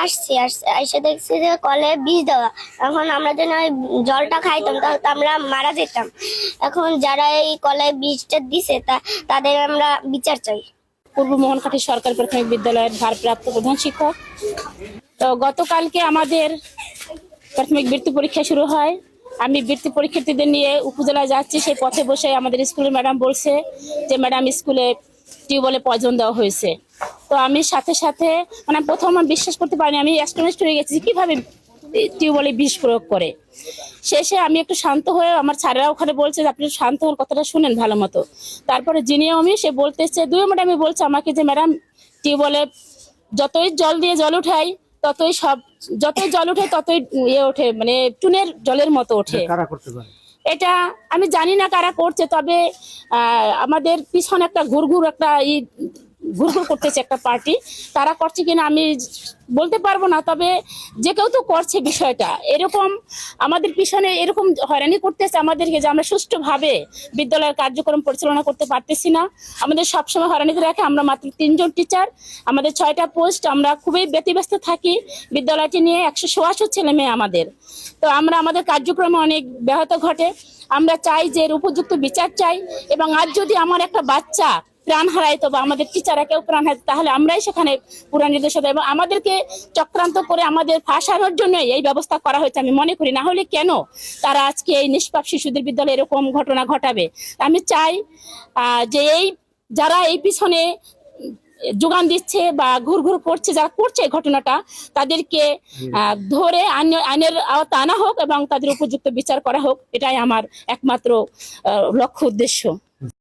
আসছি এসে দেখছি যে কলে বিষ দেওয়া। এখন আমরা যেন ওই জলটা খাইতাম তাহলে তো আমরা মারা যেতাম। এখন যারা এই কলে বিষটা দিছে তাদের আমরা বিচার চাই। পূর্ব মোহনকাঠি সরকারি প্রাথমিক বিদ্যালয়ের ভারপ্রাপ্ত প্রধান শিক্ষক। তো গতকালকে আমাদের প্রাথমিক বৃত্তি পরীক্ষা শুরু হয়। আমি বৃত্তি পরীক্ষার্থীদের নিয়ে উপজেলায় যাচ্ছি, সেই পথে বসে আমাদের স্কুলের ম্যাডাম বলছে যে ম্যাডাম স্কুলে টিউবওয়েলে পয়জন দেওয়া হয়েছে। তো আমি সাথে সাথে মানে প্রথম আমি বিশ্বাস করতে পারিনি, আমি অ্যাস্টনিশড হয়ে গেছি কিভাবে টিউবওয়েলে বিষ প্রয়োগ করে। শেষে আমি একটু শান্ত হয়ে, আমার স্যারেরা ওখানে বলছে যে আপনি শান্ত হন, কথাটা শুনেন ভালো মতো। তারপরে যিনি আমি সে বলতেছে, দুই ম্যাডামই বলছে আমাকে যে ম্যাডাম টিউবওয়েলে যতই জল দিয়ে জল উঠাই যতই জল উঠে ততই ইয়ে ওঠে, মানে টুনের জলের মতো ওঠে। এটা আমি জানি না কারা করছে, তবে আমাদের পিছনে একটা ঘুরঘুর করতেছে একটা পার্টি, তারা করছে কিনা আমি বলতে পারবো না, তবে যে কেউ তো করছে বিষয়টা। এরকম আমাদের পিছনে এরকম হয়রানি করতেছে আমাদেরকে যে আমরা সুষ্ঠুভাবে বিদ্যালয়ের কার্যক্রম পরিচালনা করতে পারতেছি না। আমাদের সবসময় হয়রানিতে রাখে। আমরা মাত্র 3 জন টিচার, আমাদের 6টা পোস্ট, আমরা খুবই ব্যতিব্যস্ত থাকি বিদ্যালয়টি নিয়ে। 100 ছেলে মেয়ে আমাদের। তো আমরা আমাদের কার্যক্রমে অনেক ব্যাহত ঘটে। আমরা চাই যে এর উপযুক্ত বিচার চাই, এবং আজ যদি আমার একটা বাচ্চা প্রাণ হারাইতো বা আমাদের টিচাররা কেউ প্রাণ হারাইতো, তাহলে আমরাই সেখানে পুরা নির্দেশনা, এবং আমাদেরকে চক্রান্ত করে আমাদের ফাঁসানোর জন্য এই ব্যবস্থা করা হয়েছে আমি মনে করি। না হলে কেন তারা আজকে এই নিষ্পাপ শিশুদের বিদ্যালয়ে এরকম ঘটনা ঘটাবে। আমি চাই যে যারা এই পিছনে যোগান দিচ্ছে বা ঘুরঘুর করছে, যারা করছে এই ঘটনাটা, তাদেরকে ধরে আইনের আওতা আনা হোক এবং তাদের উপযুক্ত বিচার করা হোক। এটাই আমার একমাত্র লক্ষ্য উদ্দেশ্য।